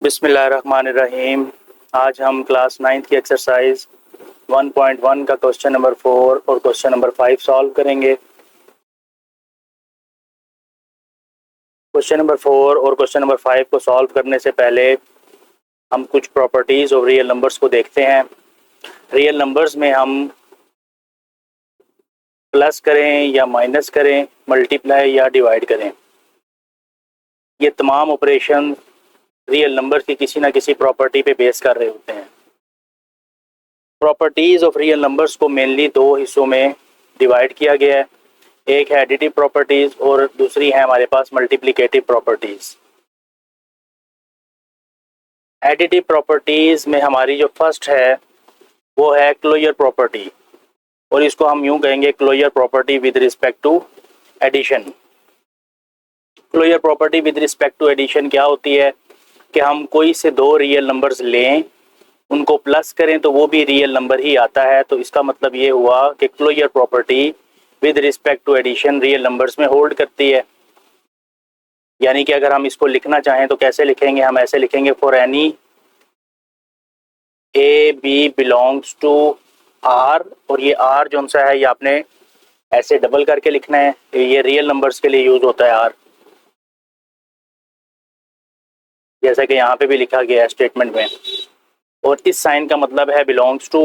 बिस्मिल्लाहिर्रहमानिर्रहीम। आज हम क्लास 9th की एक्सरसाइज 1.1 का क्वेश्चन नंबर 4 और क्वेश्चन नंबर 5 सॉल्व करेंगे। क्वेश्चन नंबर 4 और क्वेश्चन नंबर 5 को सॉल्व करने से पहले हम कुछ प्रॉपर्टीज़ ऑफ रियल नंबर्स को देखते हैं। रियल नंबर्स में हम प्लस करें या माइनस करें, मल्टीप्लाई या डिवाइड करें, ये तमाम ऑपरेशन रियल नंबर की किसी ना किसी प्रॉपर्टी पे बेस कर रहे होते हैं। प्रॉपर्टीज़ ऑफ रियल नंबर्स को मेनली दो हिस्सों में डिवाइड किया गया है। एक है एडिटिव प्रॉपर्टीज़ और दूसरी है हमारे पास मल्टीप्लिकेटिव प्रॉपर्टीज़। एडिटिव प्रॉपर्टीज़ में हमारी जो फर्स्ट है वो है क्लोजर प्रॉपर्टी, और इसको हम यूं कहेंगे closure property with respect to addition. Closure property with respect to addition क्या होती है कि हम कोई से दो रियल नंबर्स लें, उनको प्लस करें तो वो भी रियल नंबर ही आता है। तो इसका मतलब ये हुआ कि closure property with respect to addition real numbers में होल्ड करती है। यानी कि अगर हम इसको लिखना चाहें तो कैसे लिखेंगे, हम ऐसे लिखेंगे for any A B belongs to R, और ये आर जो सा है ये आपने ऐसे डबल करके लिखना है, ये रियल नंबर्स के लिए यूज होता है आर, जैसा कि यहाँ पे भी लिखा गया है स्टेटमेंट में। और इस साइन का मतलब है बिलोंग्स टू।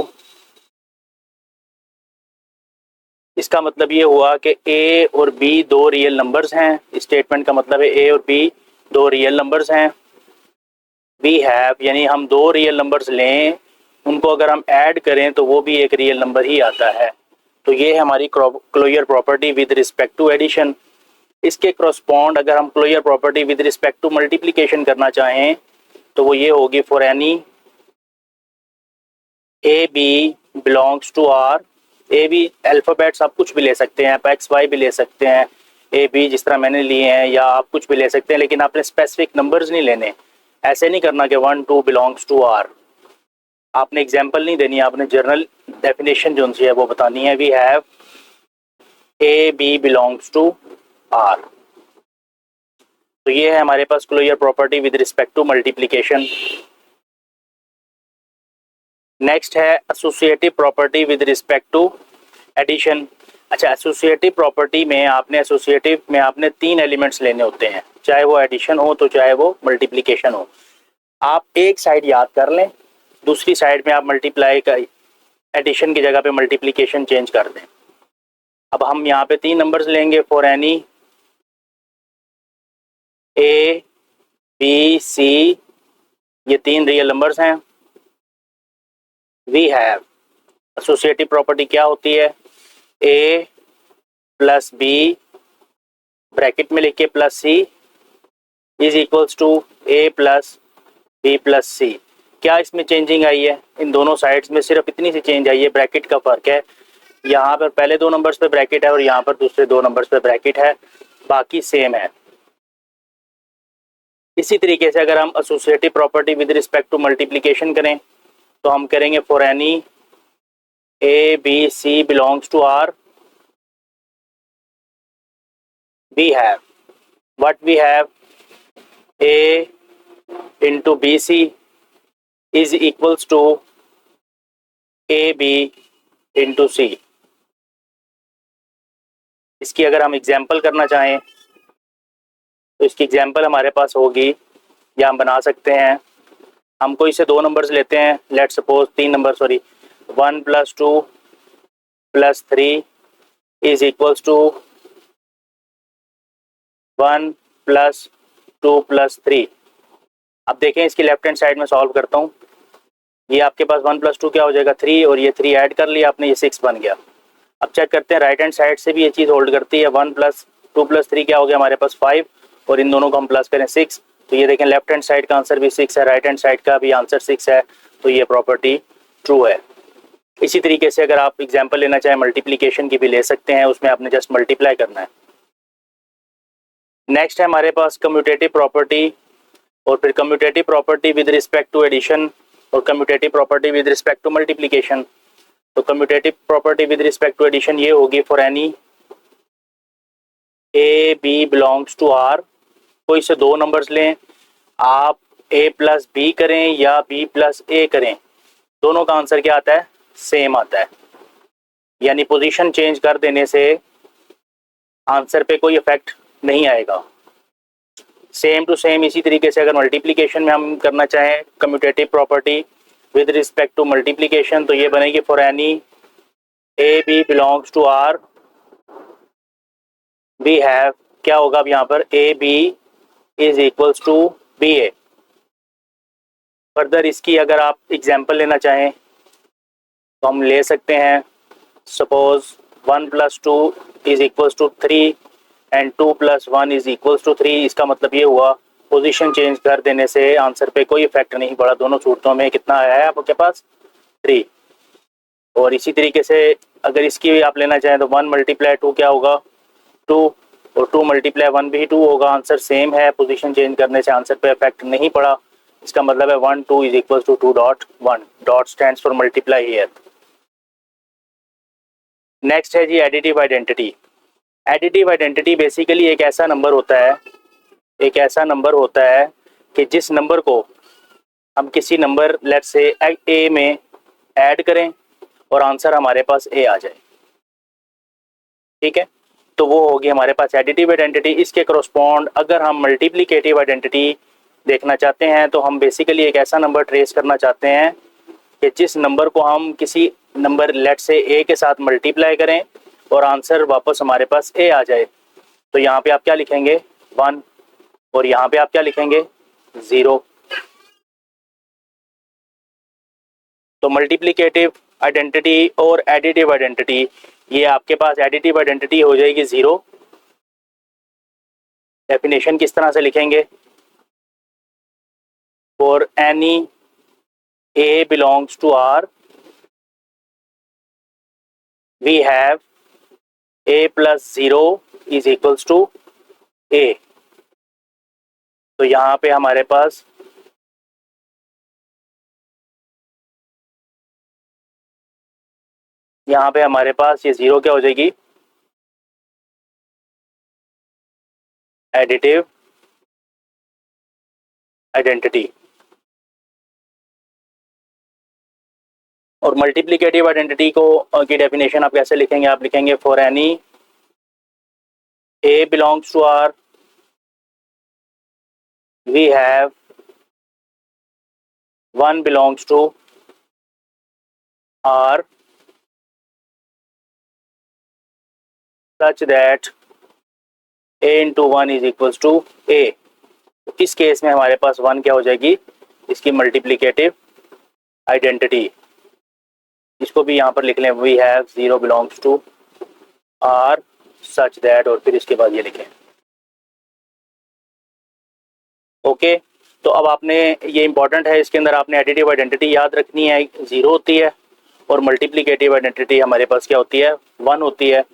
इसका मतलब ये हुआ कि ए और बी दो रियल नंबर्स हैं। स्टेटमेंट का मतलब है ए और बी दो रियल नंबर्स हैं। वी हैव यानी हम दो रियल नंबर्स लें, उनको अगर हम ऐड करें तो वो भी एक रियल नंबर ही आता है। तो ये है हमारी closure property with respect to addition. इसके क्रॉसपॉन्ड अगर हम closure property with respect to multiplication करना चाहें तो वो ये होगी for any A B belongs to R. A b alphabets आप कुछ भी ले सकते हैं, आप एक्स वाई भी ले सकते हैं, ए बी जिस तरह मैंने लिए हैं, या आप कुछ भी ले सकते हैं, लेकिन आपने स्पेसिफिक नंबर्स नहीं लेने। ऐसे नहीं करना कि 1 2 बिलोंग्स टू आर। आपने एग्जांपल नहीं देनी, आपने जनरल डेफिनेशन जो है वो बतानी है। We have A B belongs to R. तो ये है हमारे पास closure property with respect to multiplication. Next है associative property with respect to addition. अच्छा, एसोसिएटिव प्रॉपर्टी में आपने तीन एलिमेंट्स लेने होते हैं, चाहे वो एडिशन हो तो चाहे वो मल्टीप्लिकेशन हो। आप एक साइड याद कर लें, दूसरी साइड में आप मल्टीप्लाई का एडिशन की जगह पे मल्टीप्लिकेशन चेंज कर दें। अब हम यहाँ पे तीन नंबर्स लेंगे for any A B c, ये तीन रियल नंबर्स हैं। वी हैव एसोसिएटिव प्रॉपर्टी क्या होती है, ए प्लस बी ब्रैकेट में लिख के plus C is equals to A plus B plus C. क्या इसमें चेंजिंग आई है? इन दोनों साइड्स में सिर्फ इतनी सी चेंज आई है, ब्रैकेट का फर्क है। यहाँ पर पहले दो नंबर्स पे ब्रैकेट है और यहाँ पर दूसरे दो नंबर्स पे ब्रैकेट है, बाकी सेम है। इसी तरीके से अगर हम associative property with respect to multiplication करें तो हम करेंगे for any A B C belongs to R. We have what we have A into B C is equals to A B into C. इसकी अगर हम एग्जाम्पल करना चाहें तो इसकी एग्जाम्पल हमारे पास होगी, या हम बना सकते हैं। हम कोई से दो नंबर्स लेते हैं, लेट सपोज तीन number, sorry 1 + 2 + 3 is equals to 1 + 2 + 3। अब देखें इसकी लेफ्ट हैंड साइड में सॉल्व करता हूँ। ये आपके पास 1 + 2 क्या हो जाएगा 3, और ये 3 ऐड कर लिया आपने, ये 6 बन गया। अब चेक करते हैं राइट हैंड साइड से भी ये चीज़ होल्ड करती है। 1 + 2 + 3 क्या हो गया हमारे पास 5, और इन दोनों को हम प्लस करें 6। तो ये देखें लेफ्ट हैंड साइड का आंसर भी 6 है, राइट हैंड साइड का भी आंसर 6 है, तो ये प्रॉपर्टी ट्रू है। इसी तरीके से अगर आप एग्जांपल लेना चाहें मल्टीप्लिकेशन की भी ले सकते हैं, उसमें आपने जस्ट मल्टीप्लाई करना है। नेक्स्ट है हमारे पास कम्यूटेटिव प्रॉपर्टी, और फिर commutative property with respect to addition, और commutative property with respect to multiplication. तो commutative property with respect to addition ये होगी for any A B belongs to R. कोई से दो नंबर्स लें, आप ए प्लस बी करें या बी प्लस ए करें, दोनों का आंसर क्या आता है? सेम आता है। यानी पोजीशन चेंज कर देने से आंसर पे कोई इफेक्ट नहीं आएगा। सेम टू सेम इसी तरीके से अगर मल्टीप्लिकेशन में हम करना चाहें commutative property with respect to multiplication, तो ये बनेगी for any A B belongs to R we have, क्या होगा अब यहाँ पर? A b is equals to b a. Further इसकी अगर आप एग्जाम्पल लेना चाहें तो हम ले सकते हैं, suppose 1 + 2 is equals to 3 and 2 + 1 is equals to 3। इसका मतलब ये हुआ पोजीशन चेंज कर देने से आंसर पे कोई इफेक्ट नहीं पड़ा। दोनों सूरतों में कितना आया है आपके पास? 3। और इसी तरीके से अगर इसकी भी आप लेना चाहें तो 1 × 2 क्या होगा? 2, और 2 × 1 भी 2 होगा। आंसर सेम है, पोजीशन चेंज करने से आंसर पे इफेक्ट नहीं पड़ा। इसका मतलब है 1 2 is equal to 2.1। Dot stands for multiply here. Next है जी additive identity. Additive identity basically एक ऐसा नंबर होता है कि जिस नंबर को हम किसी नंबर लेट्स से ए में ऐड करें और आंसर हमारे पास ए आ जाए। ठीक है, तो वो होगी हमारे पास एडिटिव आइडेंटिटी। इसके करस्पॉन्ड अगर हम मल्टीप्लिकेटिव आइडेंटिटी देखना चाहते हैं तो हम बेसिकली एक ऐसा नंबर ट्रेस करना चाहते हैं कि जिस नंबर को हम किसी नंबर लेट से ए के साथ मल्टीप्लाई करें और आंसर वापस हमारे पास ए आ जाए। तो यहाँ पे आप क्या लिखेंगे? 1, और यहाँ पे आप क्या लिखेंगे? 0। तो मल्टीप्लिकेटिव आइडेंटिटी और एडिटिव आइडेंटिटी, ये आपके पास एडिटिव आइडेंटिटी हो जाएगी 0। डेफिनेशन किस तरह से लिखेंगे? For any a belongs to R we have a + 0 is equals to a। तो यहाँ पे हमारे पास ये 0 क्या हो जाएगी? Additive identity. और मल्टीप्लिकेटिव आइडेंटिटी को की डेफिनेशन आप कैसे लिखेंगे? आप लिखेंगे for any a belongs to R we have 1 belongs to R such that a × 1 is equals to a। इस केस में हमारे पास 1 क्या हो जाएगी? इसकी मल्टीप्लिकेटिव आइडेंटिटी। इसको भी यहाँ पर लिख लें, we have 0 belongs to R such that, और फिर इसके बाद ये लिखें। ओके, तो अब आपने ये इंपॉर्टेंट है, इसके अंदर आपने एडिटिव आइडेंटिटी याद रखनी है, 0 होती है, और मल्टीप्लिकेटिव आइडेंटिटी हमारे पास क्या होती है? 1 होती है।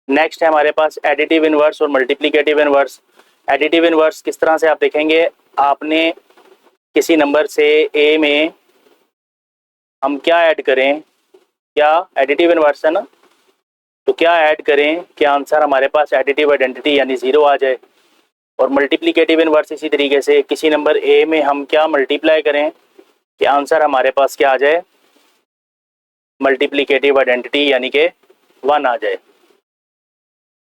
नेक्स्ट है हमारे पास एडिटिव इनवर्स और मल्टीप्लिकेटिव इनवर्स। एडिटिव इनवर्स किस तरह से आप देखेंगे? आपने किसी नंबर से ए में हम क्या ऐड करें? क्या एडिटिव इनवर्स है ना, तो क्या ऐड करें कि आंसर हमारे पास एडिटिव आइडेंटिटी यानी 0 आ जाए। और मल्टीप्लिकेटिव इनवर्स इसी तरीके से किसी नंबर ए में हम क्या मल्टीप्लाई करें कि आंसर हमारे पास क्या आ जाए? मल्टीप्लिकेटिव आइडेंटिटी यानी कि 1 आ जाए।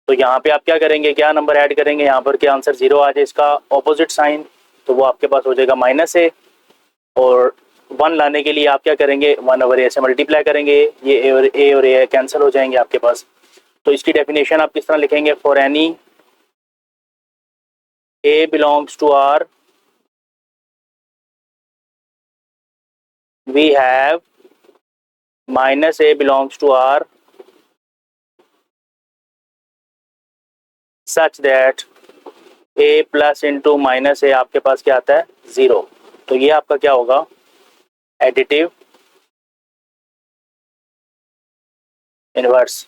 तो यहाँ पे आप क्या करेंगे? क्या नंबर ऐड करेंगे यहाँ पर कि आंसर 0 आ जाए? इसका ऑपोजिट साइन, तो वो आपके पास हो जाएगा -a, और 1 लाने के लिए आप क्या करेंगे? 1/a से मल्टीप्लाई करेंगे। ये a और a कैंसिल हो जाएंगे आपके पास। तो इसकी डेफिनेशन आप किस तरह लिखेंगे? For any a belongs to R we have -a belongs to R such that a + × -a आपके पास क्या आता है? 0। तो ये आपका क्या होगा? Additive inverse.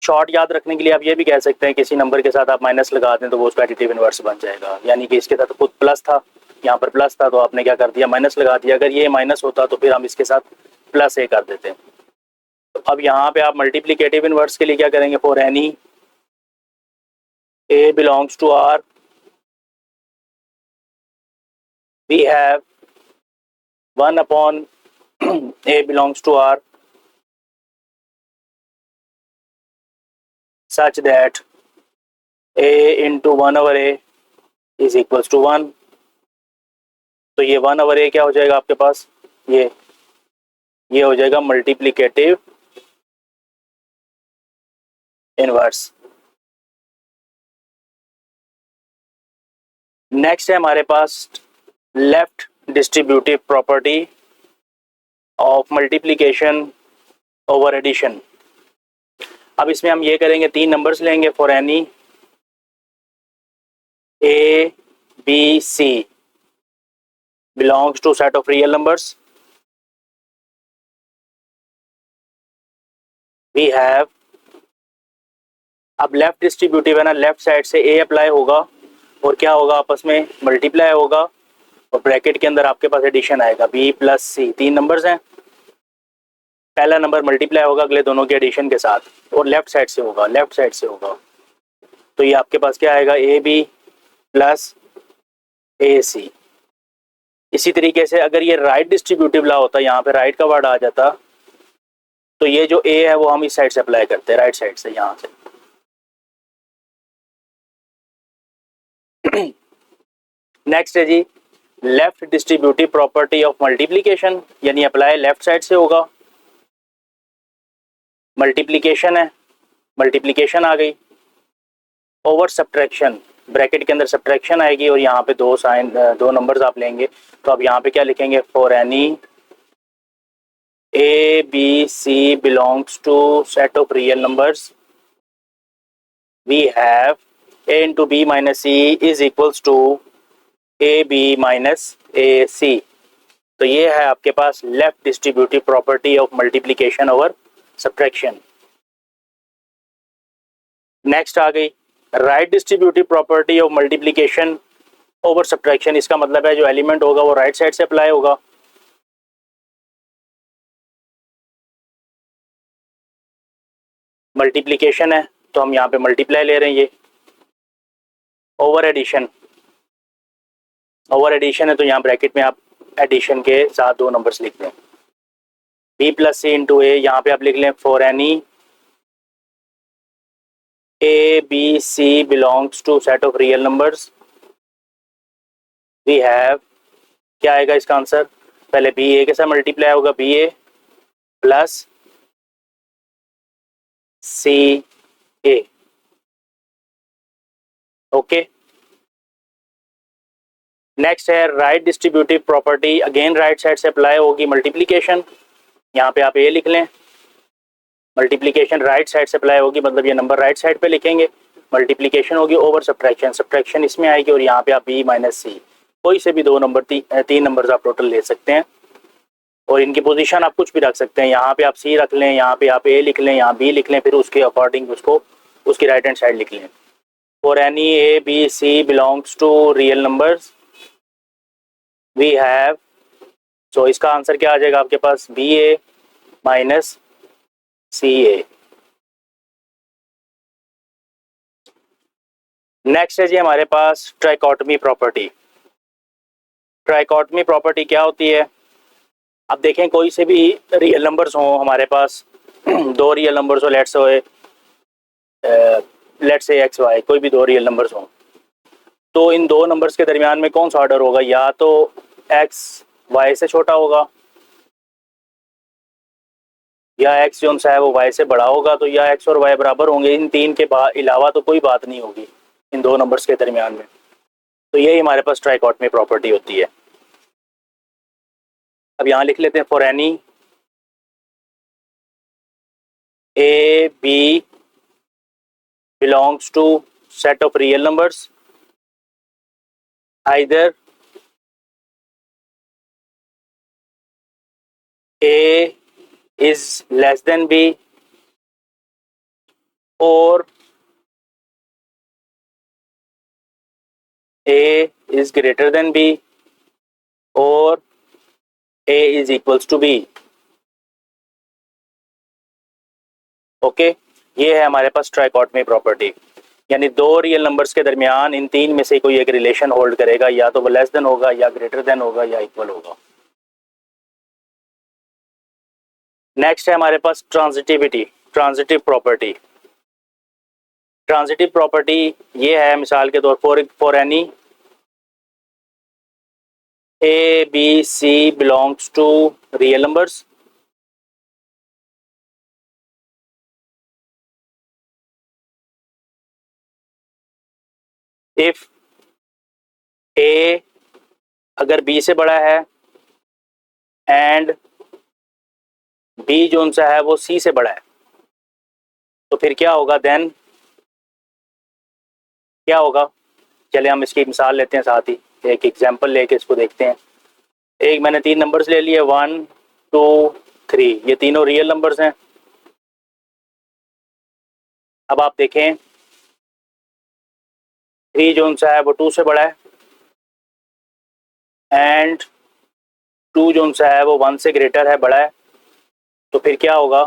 शॉर्ट याद रखने के लिए आप ये भी कह सकते हैं किसी नंबर के साथ आप माइनस लगा दें तो वो उसका एडिटिव इनवर्स बन जाएगा। यानी कि इसके साथ खुद प्लस था, यहाँ पर प्लस था, तो आपने क्या कर दिया? माइनस लगा दिया। अगर ये माइनस होता तो फिर हम इसके साथ +a कर देते हैं। तो अब यहाँ पे आप मल्टीप्लिकेटिव इनवर्स के लिए क्या करेंगे, for any a belongs to R we have 1 upon a belongs to R such that a into 1 over a is equals to 1। तो ये 1 over a क्या हो जाएगा आपके पास, ये हो जाएगा मल्टीप्लिकेटिव इनवर्स। नेक्स्ट है हमारे पास left distributive property of multiplication over addition. अब इसमें हम ये करेंगे, 3 नंबर्स लेंगे for any A B C belongs to set of real numbers we have। अब लेफ्ट डिस्ट्रीब्यूटिव है ना, लेफ्ट साइड से ए अप्लाई होगा और क्या होगा, आपस में मल्टीप्लाई होगा और ब्रैकेट के अंदर आपके पास एडिशन आएगा बी प्लस सी। 3 नंबर्स हैं, पहला नंबर मल्टीप्लाई होगा अगले दोनों के एडिशन के साथ और लेफ्ट साइड से होगा, लेफ्ट साइड से होगा। तो ये आपके पास क्या आएगा, ए बी प्लस ए सी। इसी तरीके से अगर ये राइट डिस्ट्रीब्यूटिव ला होता, यहाँ पे राइट का वर्ड आ जाता, तो ये जो ए है वो हम इस साइड से अप्लाई करते हैं, राइट साइड से, यहाँ से। नेक्स्ट है जी left distributive property of multiplication, यानी अप्लाई लेफ्ट साइड से होगा। मल्टीप्लिकेशन है, मल्टीप्लिकेशन आ गई, ओवर सब्ट्रैक्शन, ब्रैकेट के अंदर सब्ट्रैक्शन आएगी और यहाँ पे 2 नंबर्स आप लेंगे। तो अब यहाँ पे क्या लिखेंगे, for any A B C belongs to set of real numbers we have A into B minus C is equals to A B minus A C. तो ये है आपके पास left distributive property of multiplication over subtraction. Next आ गई right distributive property of multiplication over subtraction. इसका मतलब है जो एलिमेंट होगा वो राइट साइड से अप्लाई होगा। मल्टीप्लिकेशन है तो हम यहाँ पे मल्टीप्लाई ले रहे हैं, ये ओवर एडिशन, ओवर एडिशन है तो यहाँ ब्रैकेट में आप एडिशन के साथ 2 नंबर्स लिख दें, b plus c into a. यहाँ पे आप लिख लें for any A B C belongs to set of real numbers we have, क्या आएगा इसका आंसर, पहले बी ए के साथ मल्टीप्लाई होगा, बी ए प्लस सी ए। ओके, नेक्स्ट है right distributive property, again right side से अप्लाई होगी मल्टीप्लिकेशन। यहाँ पे आप ए लिख लें, मल्टीप्लिकेशन राइट साइड से अप्लाई होगी, मतलब ये नंबर राइट साइड पे लिखेंगे, मल्टीप्लिकेशन होगी ओवर सब्ट्रैक्शन, सब्ट्रैक्शन इसमें आएगी और यहाँ पे आप बी माइनस सी, कोई से भी 2 नंबर 3 नंबर्स आप टोटल ले सकते हैं और इनकी पोजीशन आप कुछ भी रख सकते हैं। यहाँ पे आप सी रख लें, यहाँ पे आप ए लिख लें, यहाँ बी लिख लें, फिर उसके अकॉर्डिंग उसको उसकी राइट हैंड साइड लिख लें। For any A B C belongs to real numbers we have, so इसका आंसर क्या आ जाएगा आपके पास, B A minus C A. Next है जी हमारे पास ट्राइकोटमी प्रॉपर्टी। ट्राइकोटमी प्रॉपर्टी क्या होती है, अब देखें कोई से भी रियल नंबर्स हों हमारे पास, 2 रियल नंबर्स हो, लेट्स से एक्स वाई, कोई भी 2 रियल नंबर्स हों, तो इन 2 नंबर्स के दरमियान में कौन सा ऑर्डर होगा, या तो एक्स वाई से छोटा होगा या एक्स जो सा है वो वाई से बड़ा होगा, तो या एक्स और वाई बराबर होंगे। इन 3 के अलावा तो कोई बात नहीं होगी इन 2 नंबर्स के दरमियान में। तो यही हमारे पास ट्राइकोटमी प्रॉपर्टी होती है। अब यहाँ लिख लेते हैं for any A B belongs to set of real numbers either a is less than b or a is greater than b or a is equals to b। Okay, ये है हमारे पास ट्राइकोटमी प्रॉपर्टी, यानी दो रियल नंबर्स के दरमियान इन तीन में से कोई एक रिलेशन होल्ड करेगा, या तो वो लेस देन होगा या ग्रेटर देन होगा या इक्वल होगा। नेक्स्ट है हमारे पास transitivity, transitive property. Transitive property ये है मिसाल के तौर for any A B C belongs to real numbers, if A अगर बी से बड़ा है एंड बी जो सा है वो सी से बड़ा है, तो फिर क्या होगा, देन क्या होगा। चले हम इसकी मिसाल लेते हैं, साथ ही एक एग्जांपल लेके इसको देखते हैं। एक मैंने तीन नंबर्स ले लिए, 1 2 3, ये तीनों रियल नंबर्स हैं। अब आप देखें 3 जो सा है वो 2 से बड़ा है एंड 2 जो सा है वो 1 से ग्रेटर है, बड़ा है, तो फिर क्या होगा,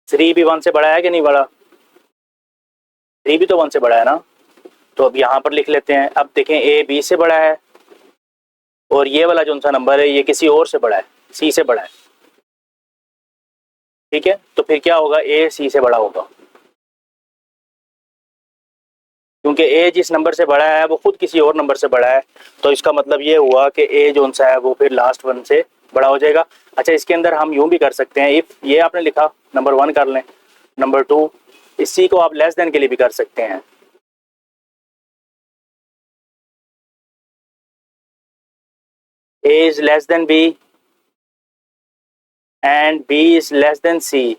3 भी 1 से बड़ा है कि नहीं बड़ा, 3 भी तो 1 से बड़ा है ना। तो अब यहाँ पर लिख लेते हैं। अब देखें ए बी से बड़ा है और ये वाला जो सा नंबर है ये किसी और से बड़ा है, सी से बड़ा है, ठीक है। तो फिर क्या होगा, ए सी से बड़ा होगा, क्योंकि ए जिस नंबर से बड़ा है वो खुद किसी और नंबर से बड़ा है, तो इसका मतलब ये हुआ कि ए जो सा है वो फिर लास्ट वन से बड़ा हो जाएगा। अच्छा, इसके अंदर हम यूं भी कर सकते हैं, इफ ये आपने लिखा नंबर 1 कर लें, नंबर 2 इसी को आप लेस देन के लिए भी कर सकते हैं। A is less than B and B is less than C,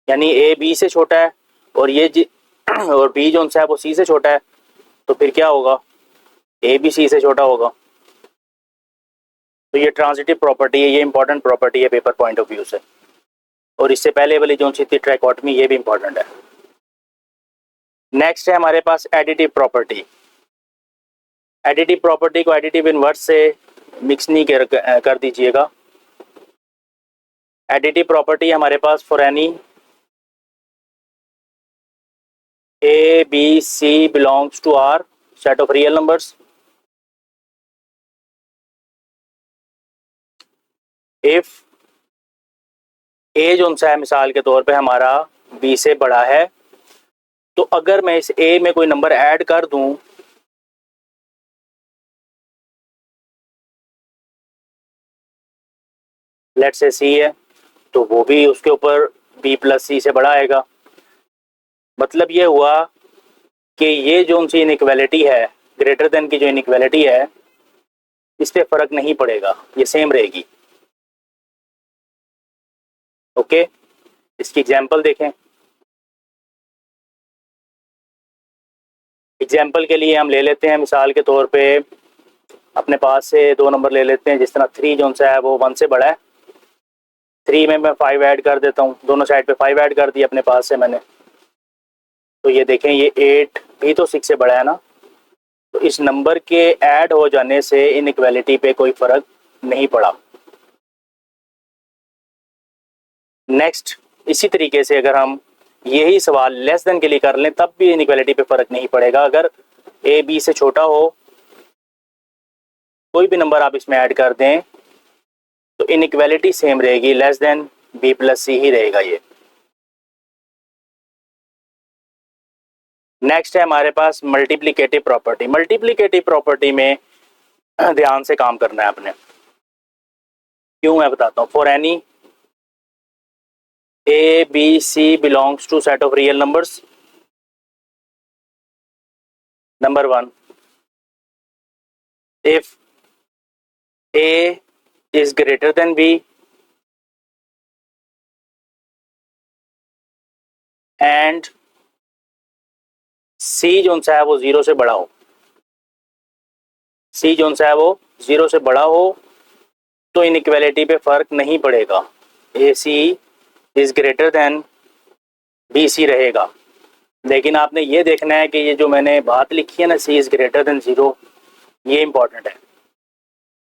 यानी ए बी से छोटा है और और बी जो सा है वो सी से छोटा है, तो फिर क्या होगा, ए बी सी से छोटा होगा। तो ये ट्रांजिटिव प्रॉपर्टी है, ये इंपॉर्टेंट प्रॉपर्टी है पेपर पॉइंट ऑफ व्यू से। और इससे पहले वाली जो सी थी ट्राइकोटमी, ये भी इंपॉर्टेंट है। नेक्स्ट है हमारे पास एडिटिव प्रॉपर्टी। एडिटिव प्रॉपर्टी को एडिटिव इनवर्स से मिक्स नहीं कर दीजिएगा। एडिटिव प्रॉपर्टी हमारे पास for any A B C belongs to R set of real numbers, if A जो सा है मिसाल के तौर पे हमारा बी से बड़ा है, तो अगर मैं इस ए में कोई नंबर ऐड कर दूं, लेट्स से सी है, तो वो भी उसके ऊपर बी प्लस सी से बड़ा आएगा। मतलब ये हुआ कि ये जो सी इनइक्वालिटी है, ग्रेटर देन की जो इनइक्वालिटी है, इस पे फर्क नहीं पड़ेगा, ये सेम रहेगी। ओके, इसकी एग्जांपल देखें। एग्जांपल के लिए हम ले लेते हैं मिसाल के तौर पे अपने पास से दो नंबर ले लेते हैं, जिस तरह 3 जो सा है वो 1 से बड़ा है, 3 में मैं 5 ऐड कर देता हूँ, दोनों साइड पे 5 ऐड कर दिया अपने पास से मैंने, तो ये देखें ये 8 भी तो 6 से बड़ा है ना। तो इस नंबर के ऐड हो जाने से इनइक्वालिटी पे कोई फर्क नहीं पड़ा। नेक्स्ट, इसी तरीके से अगर हम यही सवाल लेस देन के लिए कर लें, तब भी इनइक्वालिटी पे फर्क नहीं पड़ेगा। अगर ए बी से छोटा हो, कोई भी नंबर आप इसमें ऐड कर दें, तो इनइक्वालिटी सेम रहेगी, लेस देन बी प्लस सी ही रहेगा ये। नेक्स्ट है हमारे पास मल्टीप्लिकेटिव प्रॉपर्टी। मल्टीप्लिकेटिव प्रॉपर्टी में ध्यान से काम करना है आपने, क्यों मैं बताता हूँ। For any A B C belongs to set of real numbers, number 1, if A is greater than B and C जो सा है वो 0 से बड़ा हो, सी जो सा है वो 0 से बड़ा हो, तो इनइक्वालिटी पे फर्क नहीं पड़ेगा, A C is greater than B C रहेगा। लेकिन आपने ये देखना है कि ये जो मैंने बात लिखी है ना, सी इज ग्रेटर देन 0, ये इंपॉर्टेंट है।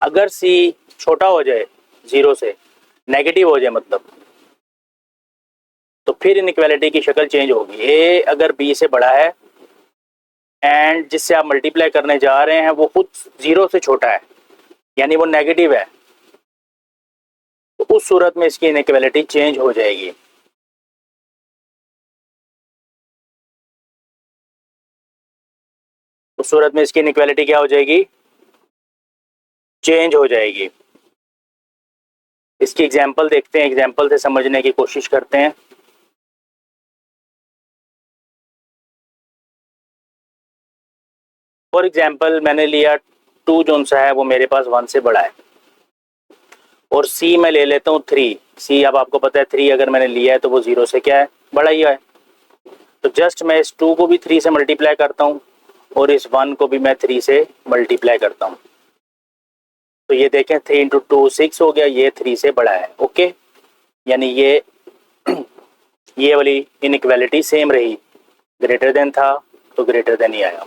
अगर सी छोटा हो जाए 0 से, नेगेटिव हो जाए मतलब, फिर इनइक्वालिटी की शक्ल चेंज होगी। ए अगर बी से बड़ा है एंड जिससे आप मल्टीप्लाई करने जा रहे हैं वो खुद 0 से छोटा है, यानी वो नेगेटिव है, तो उस सूरत में इसकी इनइक्वालिटी चेंज हो जाएगी। उस सूरत में इसकी इनइक्वालिटी क्या हो जाएगी? चेंज हो जाएगी। इसकी एग्जांपल देखते हैं, एग्जांपल से समझने की कोशिश करते हैं। फॉर एग्जांपल मैंने लिया 2 जो सा है वो मेरे पास 1 से बड़ा है, और C मैं ले लेता हूँ 3। C अब आपको पता है 3 अगर मैंने लिया है तो वो 0 से क्या है? बड़ा ही है। तो जस्ट मैं इस 2 को भी 3 से मल्टीप्लाई करता हूँ और इस 1 को भी मैं 3 से मल्टीप्लाई करता हूँ। तो ये देखें 3 इंटू 2 6 हो गया, ये 3 से बड़ा है। ओके, यानी ये वाली इनइक्वालिटी सेम रही, ग्रेटर देन था तो ग्रेटर देन ही आया।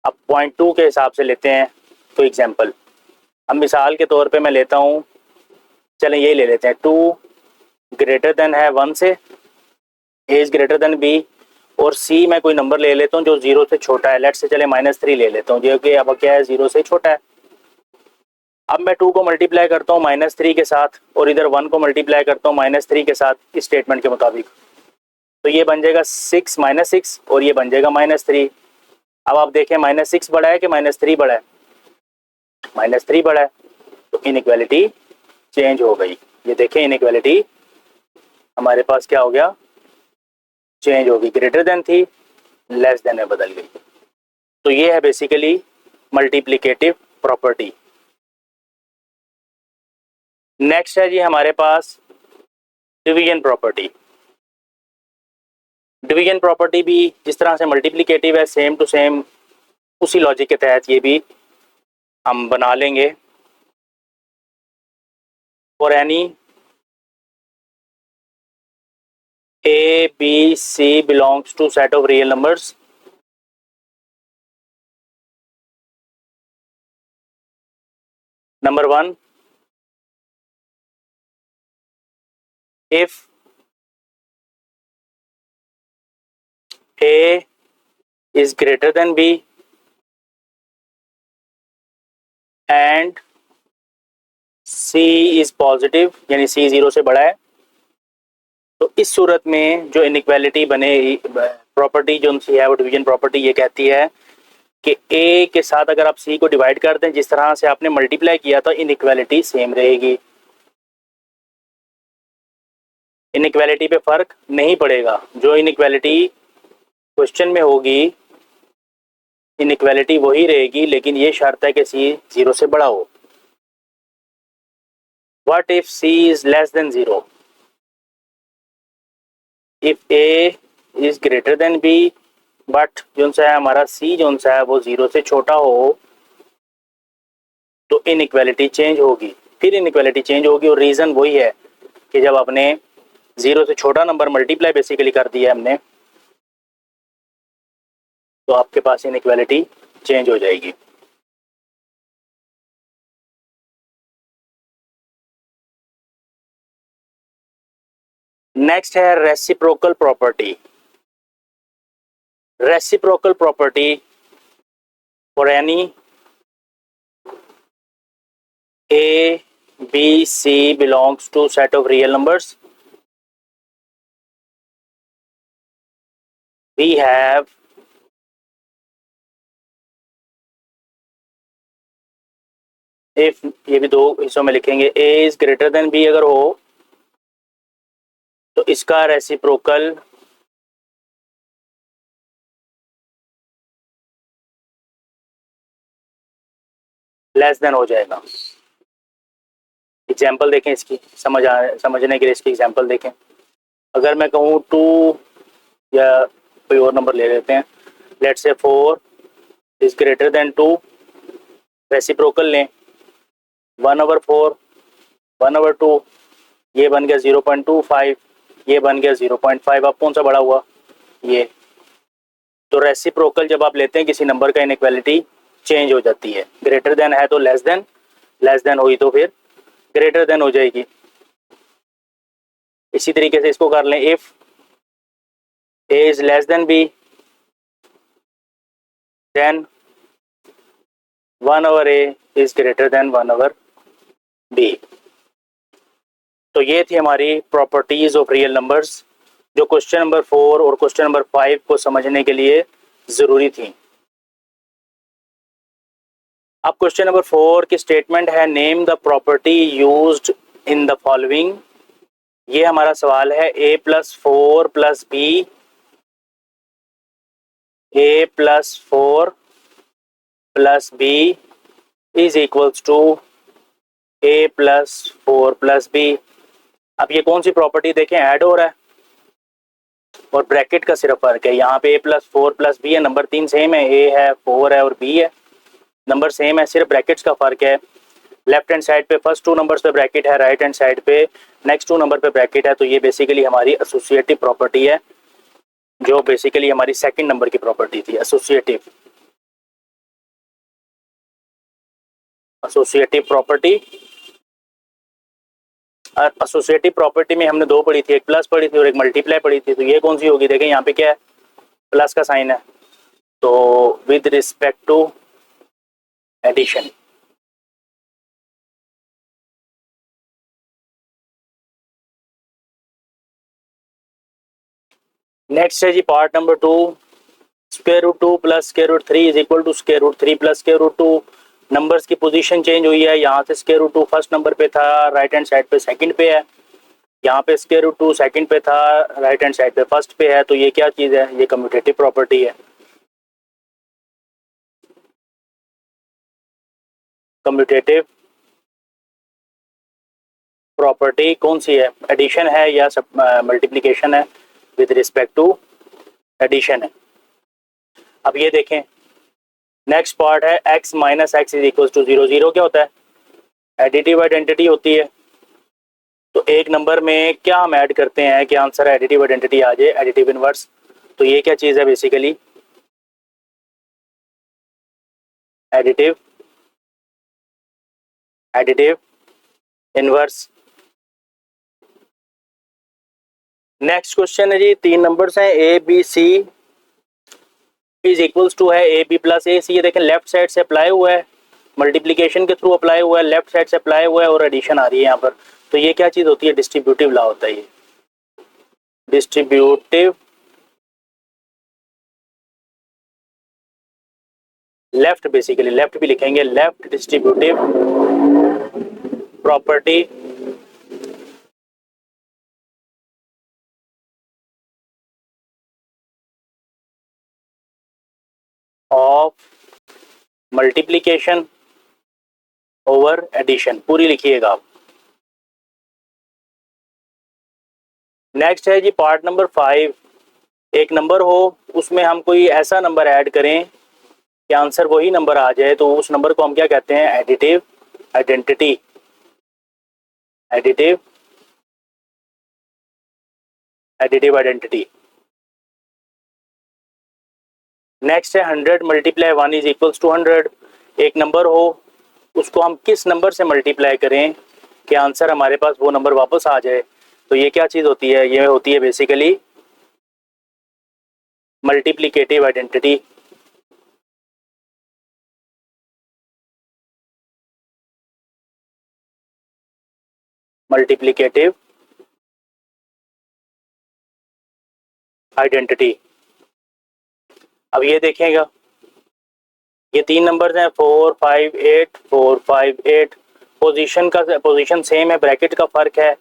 अब पॉइंट 2 के हिसाब से लेते हैं तो एग्जाम्पल, अब मिसाल के तौर पे मैं लेता हूँ, चलें यही ले लेते हैं, 2 ग्रेटर देन है 1 से, ए इज ग्रेटर देन बी, और सी मैं कोई नंबर ले लेता हूँ जो 0 से छोटा है, लेट से चले -3 ले लेता हूँ, जो कि अब क्या है 0 से छोटा है। अब मैं 2 को मल्टीप्लाई करता हूँ -3 के साथ और इधर 1 को मल्टीप्लाई करता हूँ -3 के साथ, इस स्टेटमेंट के मुताबिक, तो ये बन जाएगा 6 -6 और ये बन जाएगा -3। अब आप देखें -6 बड़ा है कि -3 बड़ा है? -3 बड़ा है, तो इनइक्वालिटी चेंज हो गई। ये देखें इनइक्वालिटी हमारे पास क्या हो गया? चेंज होगी, ग्रेटर देन थी लेस देन में बदल गई। तो ये है बेसिकली मल्टीप्लिकेटिव प्रॉपर्टी। नेक्स्ट है जी हमारे पास डिवीजन प्रॉपर्टी। डिवीजन प्रॉपर्टी भी जिस तरह से मल्टीप्लिकेटिव है, सेम टू सेम उसी लॉजिक के तहत ये भी हम बना लेंगे। For any A, B, C belongs to set of real numbers, number 1, if A is greater than B and C is positive, यानी C 0 से बड़ा है, तो इस सूरत में जो इनइक्वालिटी बने प्रॉपर्टी जो उनसी है वो डिवीजन प्रॉपर्टी ये कहती है कि A के साथ अगर आप C को डिवाइड कर दें जिस तरह से आपने मल्टीप्लाई किया था, इनइक्वालिटी सेम रहेगी, इनइक्वालिटी पे फर्क नहीं पड़ेगा। जो इनइक्वालिटी क्वेश्चन में होगी इनइक्वालिटी वही रहेगी, लेकिन ये शर्त है कि C 0 से बड़ा हो। What if C is less than 0? If A is greater than B but जो सा है हमारा C जो सा है वो 0 से छोटा हो, तो इनइक्वालिटी चेंज होगी। फिर इनइक्वालिटी चेंज होगी और रीज़न वही है कि जब आपने 0 से छोटा नंबर मल्टीप्लाई बेसिकली कर दिया हमने, तो आपके पास इनइक्वालिटी चेंज हो जाएगी। नेक्स्ट है reciprocal property. Reciprocal property for any A, B, C belongs to set of real numbers, we have if, ये भी दो हिस्सों में लिखेंगे, A is greater than B अगर हो तो इसका रेसिप्रोकल लेस देन हो जाएगा। एग्जाम्पल देखें इसकी, समझने के लिए इसकी एग्जाम्पल देखें। अगर मैं कहूँ 2 या कोई और नंबर ले लेते हैं, let's say 4 is greater then 2, reciprocal लें, 1/4 1/2, ये बन गया 0.25, ये बन गया 0.5। अब कौन सा बड़ा हुआ? ये। तो रेसिप्रोकल जब आप लेते हैं किसी नंबर का, इनइक्वालिटी चेंज हो जाती है। ग्रेटर देन है तो लेस देन, लेस देन हुई तो फिर ग्रेटर देन हो जाएगी। इसी तरीके से इसको कर लें, if a is less than b then 1/a is greater than 1/b। तो ये थी हमारी प्रॉपर्टीज ऑफ रियल नंबर्स जो क्वेश्चन नंबर 4 और क्वेश्चन नंबर 5 को समझने के लिए जरूरी थी। अब क्वेश्चन नंबर 4 की स्टेटमेंट है name the property used in the following. ये हमारा सवाल है a+4+b a+4+b is equals to a+4+b। अब ये कौन सी प्रॉपर्टी देखें, ऐड हो रहा है और ब्रैकेट का सिर्फ फर्क है। यहाँ पे a+4+b है, नंबर 3 सेम है, a है 4 है और b है, नंबर सेम है, सिर्फ ब्रैकेट्स का फर्क है। लेफ्ट हैंड साइड पे फर्स्ट 2 नंबर्स पे ब्रैकेट है, राइट हैंड साइड पे नेक्स्ट 2 नंबर पे ब्रैकेट है। तो ये बेसिकली हमारी एसोसिएटिव प्रॉपर्टी है, जो बेसिकली हमारी सेकंड नंबर की प्रॉपर्टी थी, एसोसिएटिव प्रॉपर्टी। एसोसिएटिव प्रॉपर्टी में हमने 2 पढ़ी थी, एक प्लस पढ़ी थी और एक मल्टीप्लाई पढ़ी थी। तो ये कौन सी होगी, देखें यहाँ पे क्या है, प्लस का साइन है, तो with respect to addition. Next है जी part number 2, √2 plus √3 is equal to √3 plus √2। Numbers की पोजीशन चेंज हुई है, यहाँ से √2 फर्स्ट नंबर पे था, राइट हैंड साइड पे सेकंड पे है, यहाँ पे √2 सेकंड पे था, राइट हैंड साइड पे फर्स्ट पे है। तो ये क्या चीज़ है, ये कम्यूटेटिव प्रॉपर्टी है। कम्यूटेटिव प्रॉपर्टी कौन सी है, एडिशन है या मल्टीप्लिकेशन है, विद रिस्पेक्ट टू एडिशन है। अब ये देखें नेक्स्ट पार्ट है x minus x is equal to 0। 0 क्या होता है, एडिटिव आइडेंटिटी होती है। तो एक नंबर में क्या हम ऐड करते हैं कि आंसर एडिटिव आइडेंटिटी आ जाए, एडिटिव इनवर्स। तो ये क्या चीज़ है, basically additive inverse. Next question है जी, 3 नंबर्स हैं a b c is equals to है a b plus a c। ये देखें लेफ्ट साइड से अप्लाई हुआ है, मल्टीप्लिकेशन के थ्रू अप्लाई हुआ है, लेफ्ट साइड से अप्लाई हुआ है और एडिशन आ रही है यहाँ पर। तो ये क्या चीज़ होती है, डिस्ट्रीब्यूटिव लॉ होता है। ये डिस्ट्रीब्यूटिव लेफ्ट, बेसिकली लेफ्ट भी लिखेंगे, left distributive property of multiplication over addition, पूरी लिखिएगा आप। नेक्स्ट है जी पार्ट नंबर 5, एक नंबर हो उसमें हम कोई ऐसा नंबर ऐड करें कि आंसर वही नंबर आ जाए, तो उस नंबर को हम क्या कहते हैं, additive identity. Additive identity. Next है 100 मल्टीप्लाई 1 इज इक्वल्स टू 100। एक नंबर हो उसको हम किस नंबर से मल्टीप्लाई करें कि आंसर हमारे पास वो नंबर वापस आ जाए। तो ये क्या चीज़ होती है, ये होती है basically multiplicative identity. Multiplicative identity. अब ये देखिएगा, ये 3 नंबर हैं 4 5 8 4 5 8। पोजीशन सेम है, ब्रैकेट का फर्क है।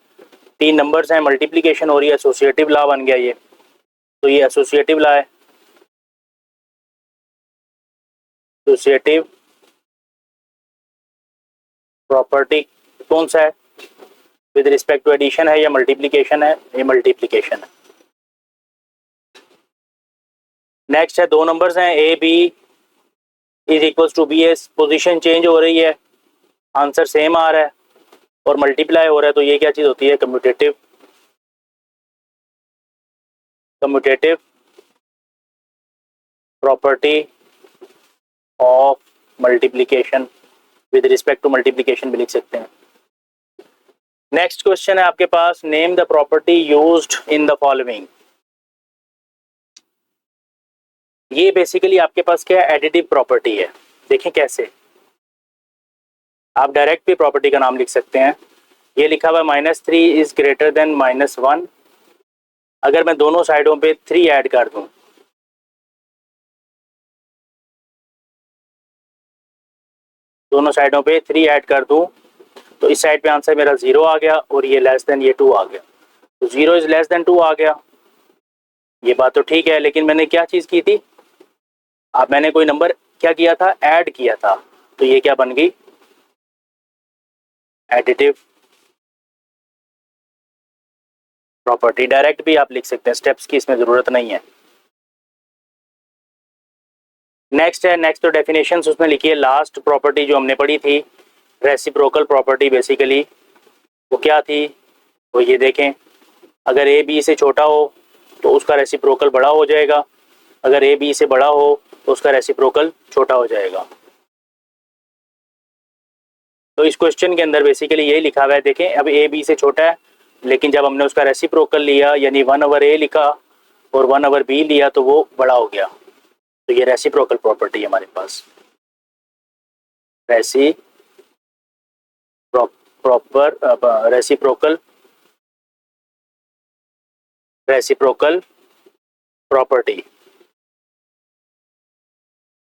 3 नंबर्स हैं, मल्टीप्लिकेशन हो रही है, एसोसिएटिव लॉ बन गया ये। तो ये एसोसिएटिव लॉ है, एसोसिएटिव प्रॉपर्टी कौन सा है, विद रिस्पेक्ट टू एडिशन है या मल्टीप्लिकेशन है, ये मल्टीप्लिकेशन है। नेक्स्ट है 2 नंबर्स हैं a b is equals to b s। Position change हो रही है, आंसर सेम आ रहा है और मल्टीप्लाई हो रहा है। तो ये क्या चीज़ होती है, commutative property of multiplication, with respect to multiplication भी लिख सकते हैं। नेक्स्ट क्वेश्चन है आपके पास, name the property used in the following. ये बेसिकली आपके पास क्या है, एडिटिव प्रॉपर्टी है। देखें कैसे, आप डायरेक्ट भी प्रॉपर्टी का नाम लिख सकते हैं। ये लिखा हुआ -3 इज ग्रेटर देन -1। अगर मैं दोनों साइडों पे 3 ऐड कर दूं, दोनों साइडों पे 3 ऐड कर दूं, तो इस साइड पे आंसर मेरा 0 आ गया और ये लेस देन ये 2 आ गया। तो 0 इज लेस देन 2 आ गया। ये बात तो ठीक है, लेकिन मैंने क्या चीज़ की थी, अब मैंने कोई नंबर क्या किया था, ऐड किया था। तो ये क्या बन गई, एडिटिव प्रॉपर्टी। डायरेक्ट भी आप लिख सकते हैं, स्टेप्स की इसमें ज़रूरत नहीं है। नेक्स्ट है, नेक्स्ट तो डेफिनेशंस उसमें लिखी है। लास्ट प्रॉपर्टी जो हमने पढ़ी थी, रेसिप्रोकल प्रॉपर्टी, बेसिकली वो क्या थी, वो ये देखें, अगर ए बी से छोटा हो तो उसका रेसिप्रोकल बड़ा हो जाएगा, अगर ए बी से बड़ा हो तो उसका रेसिप्रोकल छोटा हो जाएगा। तो इस क्वेश्चन के अंदर बेसिकली यही लिखा हुआ है। देखें, अब ए बी से छोटा है, लेकिन जब हमने उसका रेसिप्रोकल लिया, यानी 1/a लिखा और 1/b लिया, तो वो बड़ा हो गया। तो ये रेसिप्रोकल प्रॉपर्टी है हमारे पास, reciprocal property.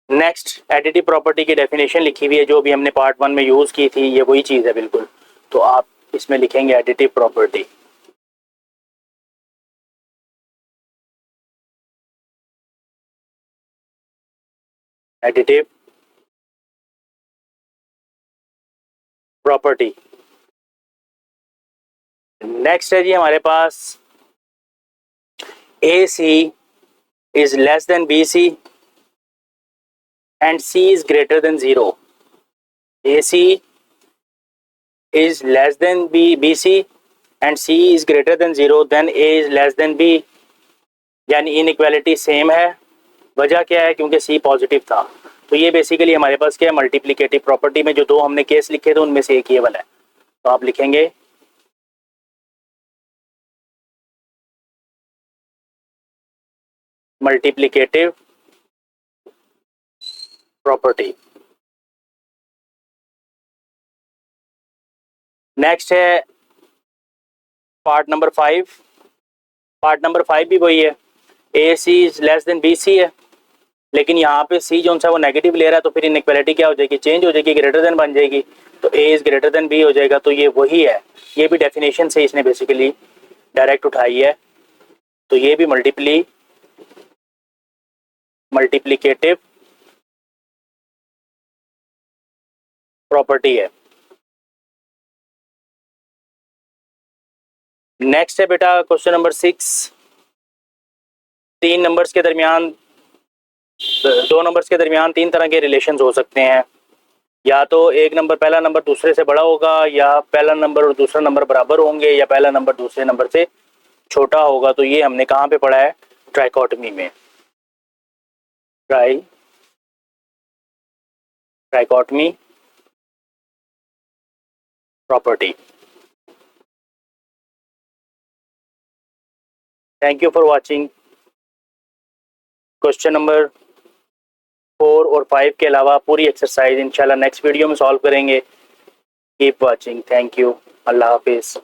Next, additive property की डेफिनेशन लिखी हुई है, जो भी हमने पार्ट 1 में यूज की थी, ये वही चीज है बिल्कुल। तो आप इसमें लिखेंगे additive property. Additive property. Next है जी हमारे पास, A C is less than B C and C is greater than 0। A C is less than B C and C is greater than 0, then A is less than B, यानी inequality same है। वजह क्या है, क्योंकि सी positive था। तो ये basically हमारे पास क्या है, मल्टीप्लिकेटिव प्रॉपर्टी में जो दो हमने केस लिखे थे उनमें से एक ये वाला है। तो आप लिखेंगे मल्टीप्लिकेटिव प्रॉपर्टी। नेक्स्ट है पार्ट नंबर 5। पार्ट नंबर 5 भी वही है, A C is less than B C है, लेकिन यहाँ पे सी जो सा वो नेगेटिव ले रहा है, तो फिर इनइक्वालिटी क्या हो जाएगी, चेंज हो जाएगी, ग्रेटर देन बन जाएगी। तो ए इज ग्रेटर देन बी हो जाएगा। तो ये वही है, ये भी डेफिनेशन से इसने बेसिकली डायरेक्ट उठाई है। तो ये भी मल्टीप्लिकेटिव प्रॉपर्टी है। नेक्स्ट है बेटा क्वेश्चन नंबर 6। 3 नंबर्स के दरमियान, 2 नंबर्स के दरमियान 3 तरह के रिलेशंस हो सकते हैं। या तो एक नंबर, पहला नंबर दूसरे से बड़ा होगा, या पहला नंबर और दूसरा नंबर बराबर होंगे, या पहला नंबर दूसरे नंबर से छोटा होगा। तो ये हमने कहाँ पे पढ़ा है, ट्राइकोटमी में। Trichotomy property. Thank you for watching. Question number 4 और 5 के अलावा पूरी एक्सरसाइज इंशाल्लाह नेक्स्ट वीडियो में सॉल्व करेंगे। कीप वाचिंग, थैंक यू, अल्लाह हाफिज़।